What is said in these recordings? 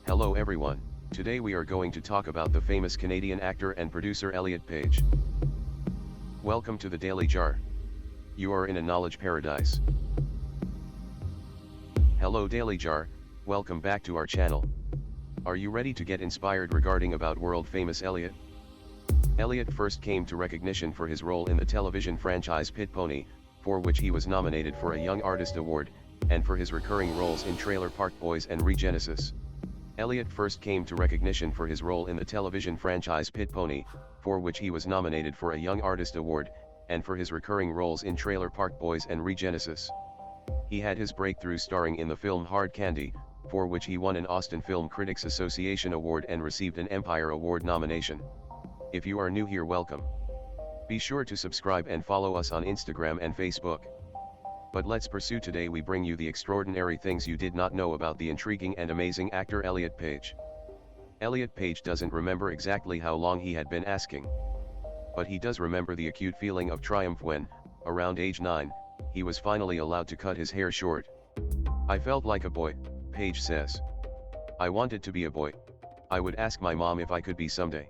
Hello everyone, today we are going to talk about the famous Canadian actor and producer Elliot Page. Welcome to the Daily Jar. You are in a knowledge paradise. Hello Daily Jar, welcome back to our channel. Are you ready to get inspired regarding about world famous Elliot? Elliot first came to recognition for his role in the television franchise Pit Pony, for which he was nominated for a Young Artist Award, and for his recurring roles in Trailer Park Boys and Regenesis. Elliot first came to recognition for his role in the television franchise Pit Pony, for which he was nominated for a Young Artist Award, and for his recurring roles in Trailer Park Boys and Regenesis. He had his breakthrough starring in the film Hard Candy, for which he won an Austin Film Critics Association Award and received an Empire Award nomination. If you are new here, welcome. Be sure to subscribe and follow us on Instagram and Facebook. But let's pursue. Today we bring you the extraordinary things you did not know about the intriguing and amazing actor Elliot Page. Elliot Page doesn't remember exactly how long he had been asking. But he does remember the acute feeling of triumph when, around age 9, he was finally allowed to cut his hair short. I felt like a boy, Page says. I wanted to be a boy. I would ask my mom if I could be someday.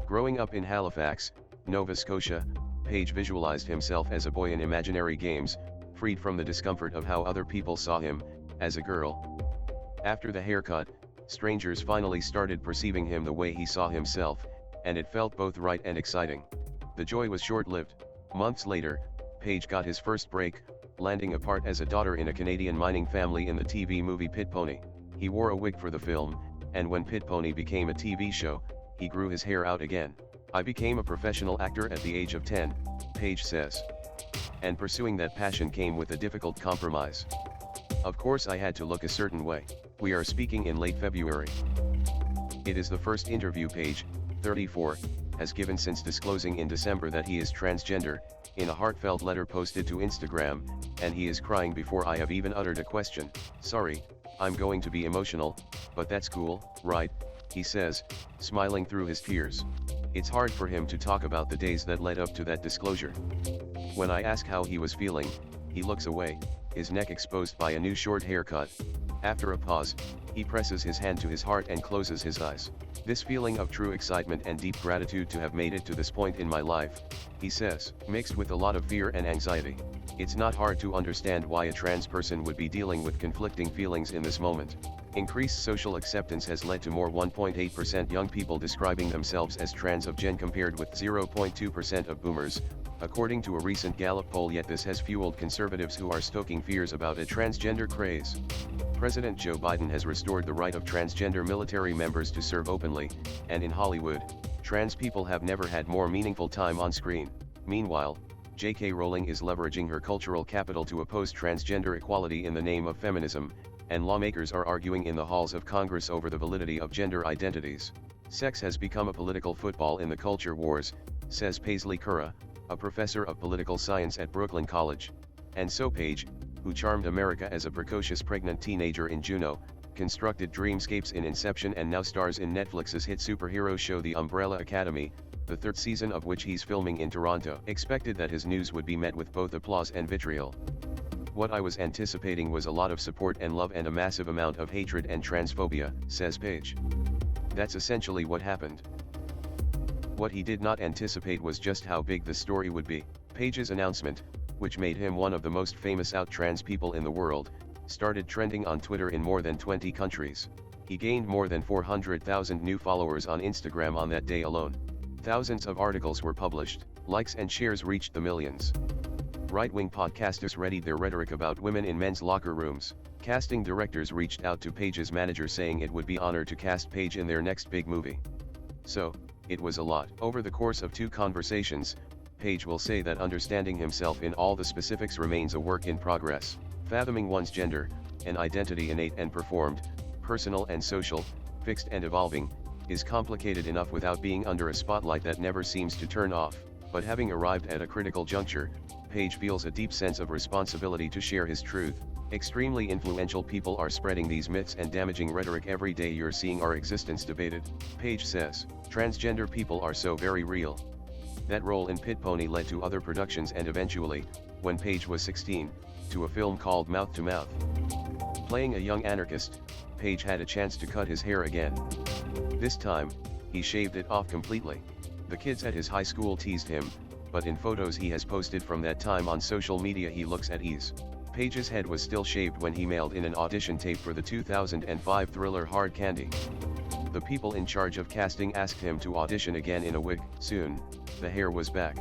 Growing up in Halifax, Nova Scotia, Page visualized himself as a boy in imaginary games, freed from the discomfort of how other people saw him, as a girl. After the haircut, strangers finally started perceiving him the way he saw himself, and it felt both right and exciting. The joy was short-lived. Months later, Page got his first break, landing a part as a daughter in a Canadian mining family in the TV movie Pit Pony. He wore a wig for the film, and when Pit Pony became a TV show, he grew his hair out again. I became a professional actor at the age of 10, Page says. And pursuing that passion came with a difficult compromise. Of course I had to look a certain way. We are speaking in late February. It is the first interview Page, 34, has given since disclosing in December that he is transgender, in a heartfelt letter posted to Instagram, and he is crying before I have even uttered a question. Sorry, I'm going to be emotional, but that's cool, right? He says, smiling through his tears. It's hard for him to talk about the days that led up to that disclosure. When I ask how he was feeling, he looks away, his neck exposed by a new short haircut. After a pause, he presses his hand to his heart and closes his eyes. This feeling of true excitement and deep gratitude to have made it to this point in my life, he says, mixed with a lot of fear and anxiety. It's not hard to understand why a trans person would be dealing with conflicting feelings in this moment. Increased social acceptance has led to more 1.8% young people describing themselves as trans of gen compared with 0.2% of boomers, according to a recent Gallup poll. Yet this has fueled conservatives who are stoking fears about a transgender craze. President Joe Biden has restored the right of transgender military members to serve openly, and in Hollywood, trans people have never had more meaningful time on screen. Meanwhile, J.K. Rowling is leveraging her cultural capital to oppose transgender equality in the name of feminism, and lawmakers are arguing in the halls of Congress over the validity of gender identities. Sex has become a political football in the culture wars, says Paisley Curra, a professor of political science at Brooklyn College. And so Page, who charmed America as a precocious pregnant teenager in Juno, constructed dreamscapes in Inception, and now stars in Netflix's hit superhero show The Umbrella Academy, the third season of which he's filming in Toronto. Expected that his news would be met with both applause and vitriol. What I was anticipating was a lot of support and love and a massive amount of hatred and transphobia, says Page. That's essentially what happened. What he did not anticipate was just how big the story would be. Page's announcement, which made him one of the most famous out trans people in the world, started trending on Twitter in more than 20 countries. He gained more than 400,000 new followers on Instagram on that day alone. Thousands of articles were published, likes and shares reached the millions. Right-wing podcasters readied their rhetoric about women in men's locker rooms. Casting directors reached out to Page's manager saying it would be honored to cast Page in their next big movie. So, it was a lot. Over the course of 2 conversations, Page will say that understanding himself in all the specifics remains a work in progress. Fathoming one's gender, an identity innate and performed, personal and social, fixed and evolving, is complicated enough without being under a spotlight that never seems to turn off. But having arrived at a critical juncture, Page feels a deep sense of responsibility to share his truth. Extremely influential people are spreading these myths and damaging rhetoric every day. You're seeing our existence debated, Page says. Transgender people are so very real. That role in Pit Pony led to other productions and eventually, when Page was 16, to a film called Mouth to Mouth. Playing a young anarchist, Paige had a chance to cut his hair again. This time, he shaved it off completely. The kids at his high school teased him, but in photos he has posted from that time on social media he looks at ease. Paige's head was still shaved when he mailed in an audition tape for the 2005 thriller Hard Candy. The people in charge of casting asked him to audition again in a wig. Soon, the hair was back.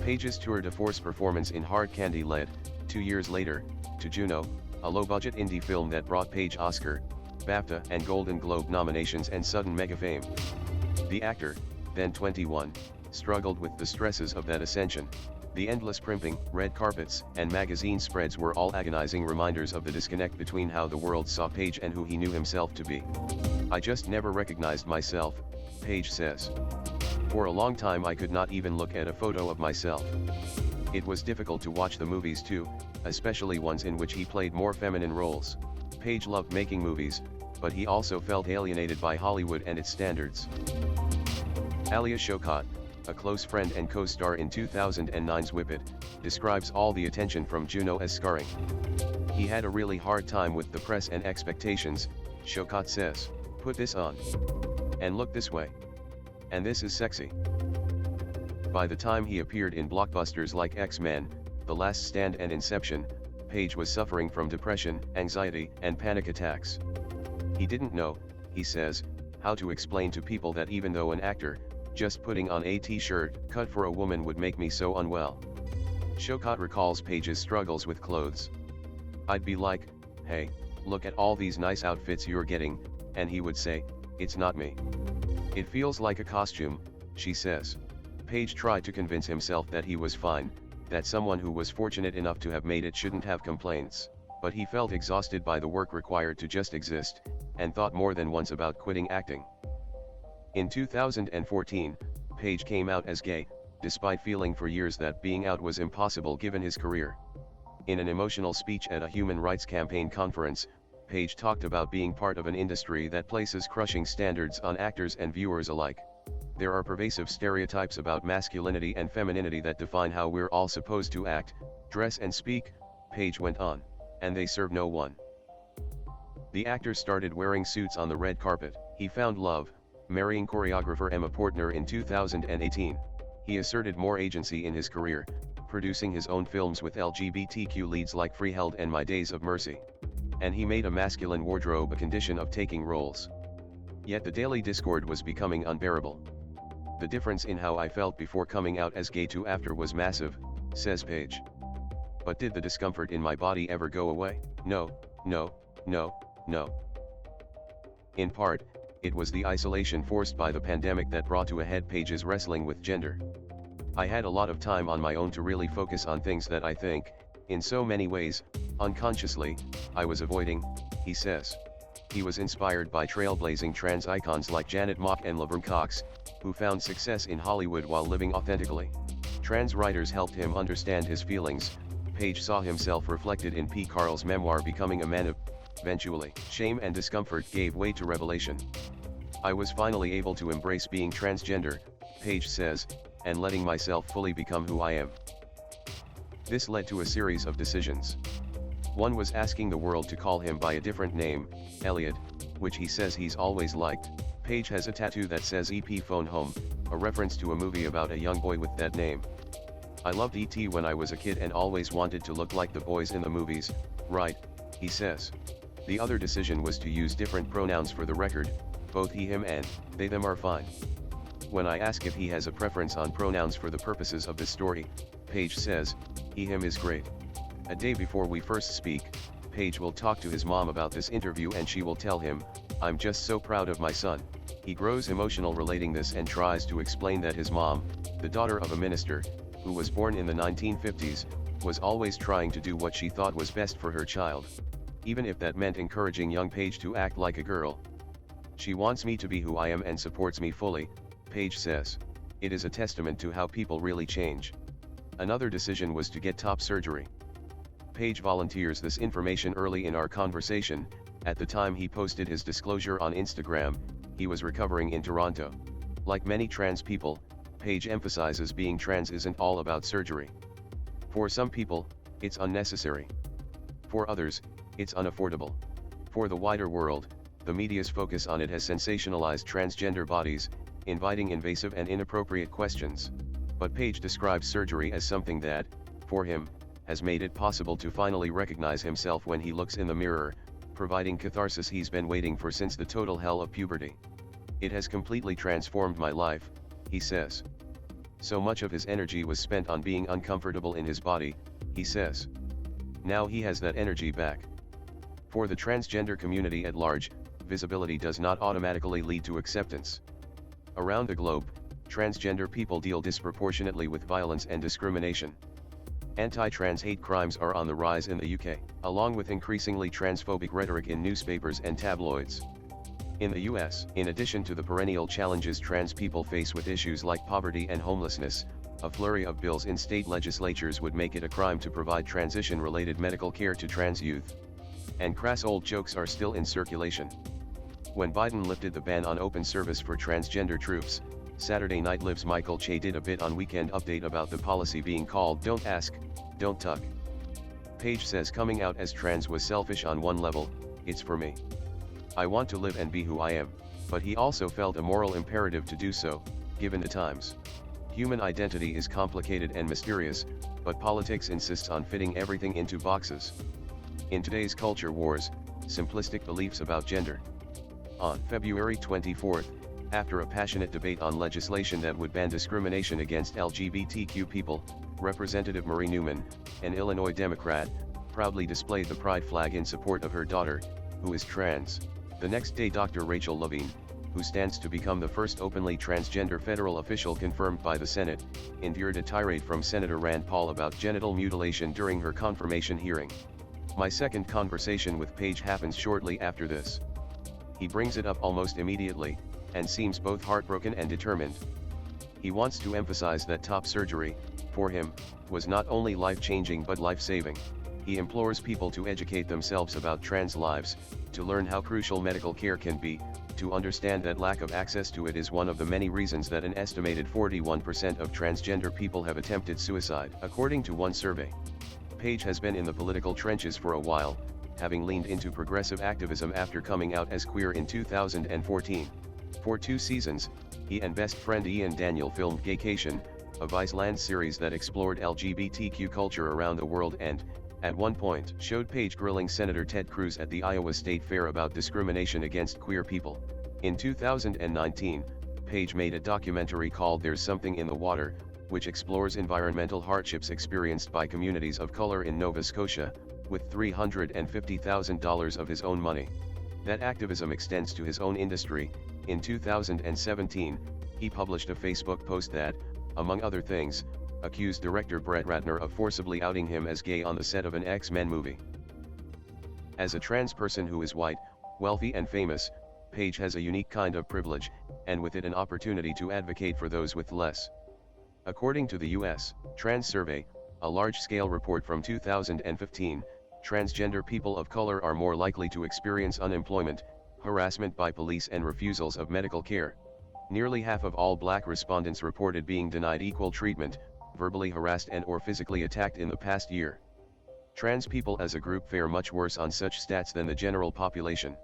Paige's tour de force performance in Hard Candy led, 2 years later, to Juno, a low-budget indie film that brought Paige Oscar, BAFTA and Golden Globe nominations and sudden mega fame. The actor, then 21, struggled with the stresses of that ascension. The endless primping, red carpets, and magazine spreads were all agonizing reminders of the disconnect between how the world saw Paige and who he knew himself to be. I just never recognized myself, Paige says. For a long time I could not even look at a photo of myself. It was difficult to watch the movies too, especially ones in which he played more feminine roles. Paige loved making movies, but he also felt alienated by Hollywood and its standards. Alia Shawkat, a close friend and co-star in 2009's Whip It, describes all the attention from Juno as scarring. He had a really hard time with the press and expectations, Shawkat says. Put this on. And look this way. And this is sexy. By the time he appeared in blockbusters like X-Men, The Last Stand and Inception, Paige was suffering from depression, anxiety, and panic attacks. He didn't know, he says, how to explain to people that even though an actor, just putting on a t-shirt cut for a woman would make me so unwell. Shawkat recalls Paige's struggles with clothes. I'd be like, hey, look at all these nice outfits you're getting, and he would say, it's not me. It feels like a costume, she says. Paige tried to convince himself that he was fine, that someone who was fortunate enough to have made it shouldn't have complaints, but he felt exhausted by the work required to just exist, and thought more than once about quitting acting. In 2014, Paige came out as gay, despite feeling for years that being out was impossible given his career. In an emotional speech at a human rights campaign conference, Paige talked about being part of an industry that places crushing standards on actors and viewers alike. There are pervasive stereotypes about masculinity and femininity that define how we're all supposed to act, dress and speak, Paige went on, and they serve no one. The actor started wearing suits on the red carpet. He found love, marrying choreographer Emma Portner in 2018. He asserted more agency in his career, producing his own films with LGBTQ leads like Freeheld and My Days of Mercy. And he made a masculine wardrobe a condition of taking roles. Yet the daily discord was becoming unbearable. The difference in how I felt before coming out as gay to after was massive, says Paige. But did the discomfort in my body ever go away? No, no, no, no. In part, it was the isolation forced by the pandemic that brought to a head Paige's wrestling with gender. I had a lot of time on my own to really focus on things that I think, in so many ways, unconsciously, I was avoiding, he says. He was inspired by trailblazing trans icons like Janet Mock and Laverne Cox, who found success in Hollywood while living authentically. Trans writers helped him understand his feelings. Paige saw himself reflected in P. Carl's memoir Becoming a Man of. Eventually, shame and discomfort gave way to revelation. I was finally able to embrace being transgender, Paige says, and letting myself fully become who I am. This led to a series of decisions. One was asking the world to call him by a different name, Elliot, which he says he's always liked. Paige has a tattoo that says EP Phone Home, a reference to a movie about a young boy with that name. I loved E.T. when I was a kid and always wanted to look like the boys in the movies, right, he says. The other decision was to use different pronouns for the record, both he, him and they, them are fine. When I ask if he has a preference on pronouns for the purposes of this story, Paige says, he, him is great. A day before we first speak, Paige will talk to his mom about this interview and she will tell him, I'm just so proud of my son. He grows emotional relating this and tries to explain that his mom, the daughter of a minister, who was born in the 1950s, was always trying to do what she thought was best for her child. Even if that meant encouraging young Paige to act like a girl. She wants me to be who I am and supports me fully, Paige says. It is a testament to how people really change. Another decision was to get top surgery. Paige volunteers this information early in our conversation. At the time he posted his disclosure on Instagram, he was recovering in Toronto. Like many trans people, Paige emphasizes being trans isn't all about surgery. For some people, it's unnecessary. For others, it's unaffordable. For the wider world, the media's focus on it has sensationalized transgender bodies, inviting invasive and inappropriate questions. But Page describes surgery as something that, for him, has made it possible to finally recognize himself when he looks in the mirror, providing catharsis he's been waiting for since the total hell of puberty. It has completely transformed my life, he says. So much of his energy was spent on being uncomfortable in his body, he says. Now he has that energy back. For the transgender community at large, visibility does not automatically lead to acceptance. Around the globe, transgender people deal disproportionately with violence and discrimination. Anti-trans hate crimes are on the rise in the UK, along with increasingly transphobic rhetoric in newspapers and tabloids. In the US, in addition to the perennial challenges trans people face with issues like poverty and homelessness, a flurry of bills in state legislatures would make it a crime to provide transition-related medical care to trans youth. And crass old jokes are still in circulation. When Biden lifted the ban on open service for transgender troops, Saturday Night Live's Michael Che did a bit on Weekend Update about the policy being called "Don't Ask, Don't Tuck." Page says coming out as trans was selfish on one level, it's for me. I want to live and be who I am, but he also felt a moral imperative to do so, given the times. Human identity is complicated and mysterious, but politics insists on fitting everything into boxes. In today's culture wars, simplistic beliefs about gender. On February 24, after a passionate debate on legislation that would ban discrimination against LGBTQ people, Representative Marie Newman, an Illinois Democrat, proudly displayed the pride flag in support of her daughter, who is trans. The next day Dr. Rachel Levine, who stands to become the first openly transgender federal official confirmed by the Senate, endured a tirade from Senator Rand Paul about genital mutilation during her confirmation hearing. My second conversation with Page happens shortly after this. He brings it up almost immediately, and seems both heartbroken and determined. He wants to emphasize that top surgery, for him, was not only life-changing but life-saving. He implores people to educate themselves about trans lives, to learn how crucial medical care can be, to understand that lack of access to it is one of the many reasons that an estimated 41% of transgender people have attempted suicide, according to one survey. Page has been in the political trenches for a while, having leaned into progressive activism after coming out as queer in 2014. For 2 seasons, he and best friend Ian Daniel filmed Gaycation, a Viceland series that explored LGBTQ culture around the world and, at one point, showed Page grilling Senator Ted Cruz at the Iowa State Fair about discrimination against queer people. In 2019, Page made a documentary called There's Something in the Water, which explores environmental hardships experienced by communities of color in Nova Scotia, with $350,000 of his own money. That activism extends to his own industry. In 2017, he published a Facebook post that, among other things, accused director Brett Ratner of forcibly outing him as gay on the set of an X-Men movie. As a trans person who is white, wealthy and famous, Page has a unique kind of privilege, and with it an opportunity to advocate for those with less. According to the U.S. Trans Survey, a large-scale report from 2015, transgender people of color are more likely to experience unemployment, harassment by police and refusals of medical care. Nearly half of all black respondents reported being denied equal treatment, verbally harassed and/or physically attacked in the past year. Trans people as a group fare much worse on such stats than the general population.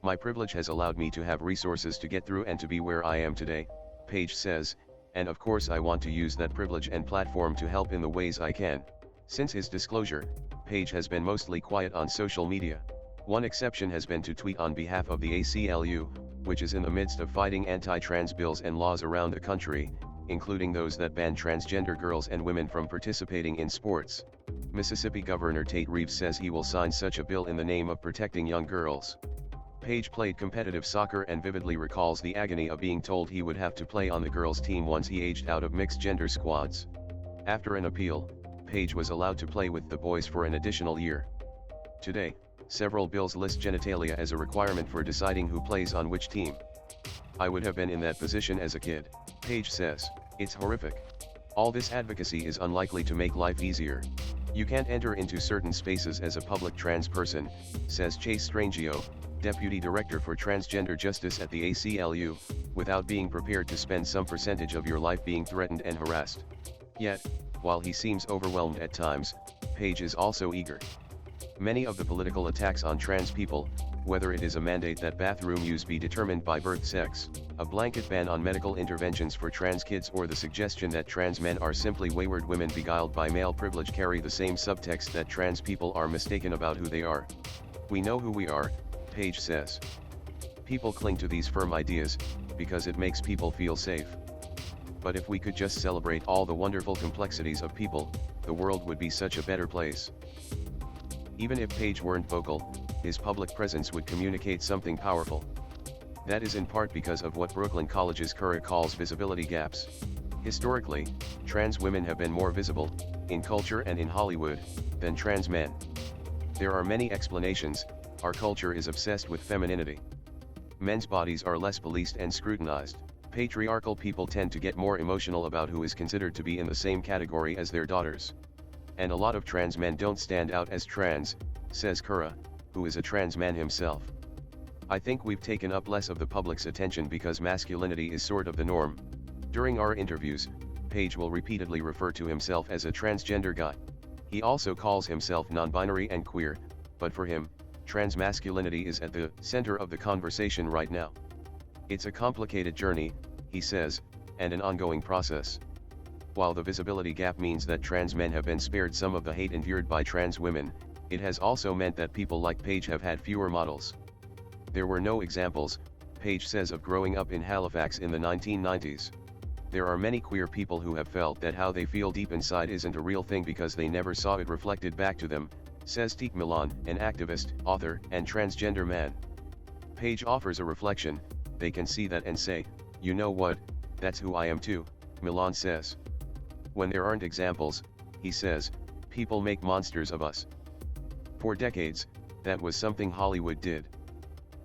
My privilege has allowed me to have resources to get through and to be where I am today, Page says, and of course I want to use that privilege and platform to help in the ways I can. Since his disclosure, Page has been mostly quiet on social media. One exception has been to tweet on behalf of the ACLU, which is in the midst of fighting anti-trans bills and laws around the country, including those that ban transgender girls and women from participating in sports. Mississippi Governor Tate Reeves says he will sign such a bill in the name of protecting young girls. Page played competitive soccer and vividly recalls the agony of being told he would have to play on the girls' team once he aged out of mixed-gender squads. After an appeal, Page was allowed to play with the boys for an additional year. Today, several bills list genitalia as a requirement for deciding who plays on which team. I would have been in that position as a kid, Page says. It's horrific. All this advocacy is unlikely to make life easier. You can't enter into certain spaces as a public trans person, says Chase Strangio, Deputy Director for Transgender Justice at the ACLU, without being prepared to spend some percentage of your life being threatened and harassed. Yet, while he seems overwhelmed at times, Page is also eager. Many of the political attacks on trans people, whether it is a mandate that bathroom use be determined by birth sex, a blanket ban on medical interventions for trans kids, or the suggestion that trans men are simply wayward women beguiled by male privilege, carry the same subtext that trans people are mistaken about who they are. We know who we are, Page says. People cling to these firm ideas, because it makes people feel safe. But if we could just celebrate all the wonderful complexities of people, the world would be such a better place. Even if Page weren't vocal, his public presence would communicate something powerful. That is in part because of what Brooklyn College's Curra calls visibility gaps. Historically, trans women have been more visible, in culture and in Hollywood, than trans men. There are many explanations. Our culture is obsessed with femininity. Men's bodies are less policed and scrutinized. Patriarchal people tend to get more emotional about who is considered to be in the same category as their daughters. And a lot of trans men don't stand out as trans, says Curra, who is a trans man himself. I think we've taken up less of the public's attention because masculinity is sort of the norm. During our interviews, Page will repeatedly refer to himself as a transgender guy. He also calls himself non-binary and queer, but for him, trans masculinity is at the center of the conversation right now. It's a complicated journey, he says, and an ongoing process. While the visibility gap means that trans men have been spared some of the hate endured by trans women, it has also meant that people like Page have had fewer models. There were no examples, Page says, of growing up in Halifax in the 1990s. There are many queer people who have felt that how they feel deep inside isn't a real thing because they never saw it reflected back to them, says Teek Milan, an activist, author, and transgender man. Page offers a reflection. They can see that and say, you know what, that's who I am too, Milan says. When there aren't examples, he says, people make monsters of us. For decades, that was something Hollywood did.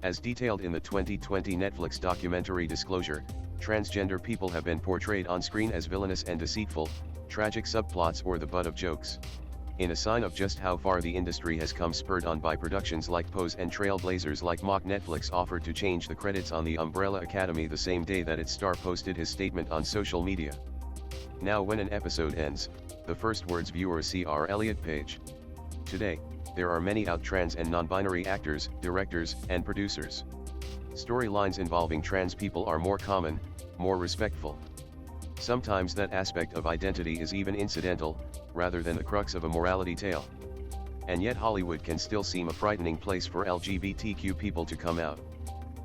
As detailed in the 2020 Netflix documentary Disclosure, transgender people have been portrayed on screen as villainous and deceitful, tragic subplots, or the butt of jokes. In a sign of just how far the industry has come, spurred on by productions like Pose and trailblazers like Mock, Netflix offered to change the credits on The Umbrella Academy the same day that its star posted his statement on social media. Now when an episode ends, the first words viewers see are Elliot Page. Today, there are many out trans and non-binary actors, directors, and producers. Storylines involving trans people are more common, more respectful. Sometimes that aspect of identity is even incidental, rather than the crux of a morality tale. And yet Hollywood can still seem a frightening place for LGBTQ people to come out.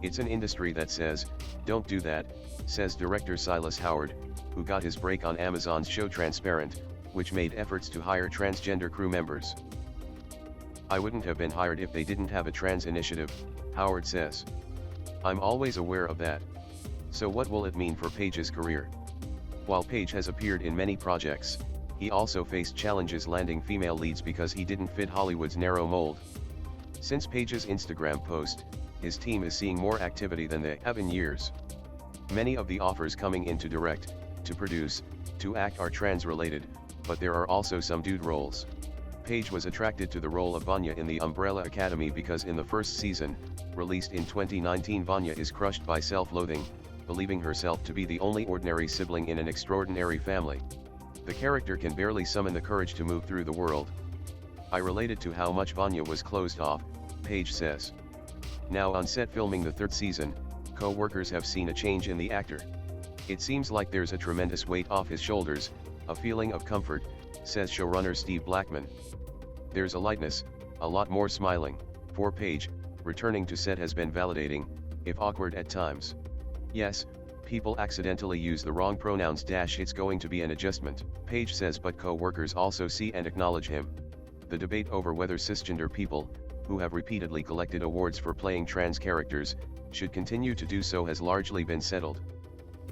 It's an industry that says, don't do that, says director Silas Howard, who got his break on Amazon's show Transparent, which made efforts to hire transgender crew members. I wouldn't have been hired if they didn't have a trans initiative, Howard says. I'm always aware of that. So what will it mean for Page's career? While Page has appeared in many projects, he also faced challenges landing female leads because he didn't fit Hollywood's narrow mold. Since Page's Instagram post, his team is seeing more activity than they have in years. Many of the offers coming in to direct, to produce, to act are trans-related, but there are also some dude roles. Page was attracted to the role of Vanya in The Umbrella Academy because in the first season, released in 2019, Vanya is crushed by self-loathing, believing herself to be the only ordinary sibling in an extraordinary family. The character can barely summon the courage to move through the world. I related to how much Vanya was closed off, Page says. Now on set filming the third season, co-workers have seen a change in the actor. It seems like there's a tremendous weight off his shoulders, a feeling of comfort, says showrunner Steve Blackman. There's a lightness, a lot more smiling. For Page, returning to set has been validating, if awkward at times. Yes, people accidentally use the wrong pronouns - it's going to be an adjustment, Page says, but co-workers also see and acknowledge him. The debate over whether cisgender people, who have repeatedly collected awards for playing trans characters, should continue to do so has largely been settled.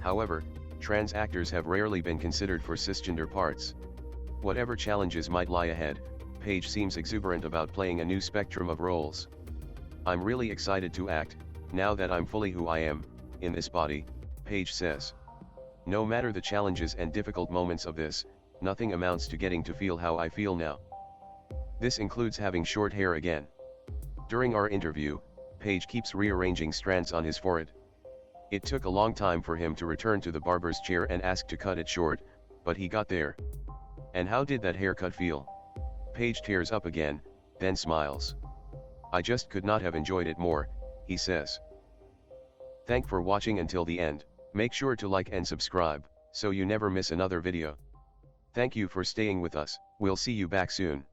However, trans actors have rarely been considered for cisgender parts. Whatever challenges might lie ahead, Page seems exuberant about playing a new spectrum of roles. I'm really excited to act, now that I'm fully who I am, in this body, Page says. No matter the challenges and difficult moments of this, nothing amounts to getting to feel how I feel now. This includes having short hair again. During our interview, Page keeps rearranging strands on his forehead. It took a long time for him to return to the barber's chair and ask to cut it short, but he got there. And how did that haircut feel? Page tears up again, then smiles. I just could not have enjoyed it more, he says. Thank for watching until the end. Make sure to like and subscribe, so you never miss another video. Thank you for staying with us. We'll see you back soon.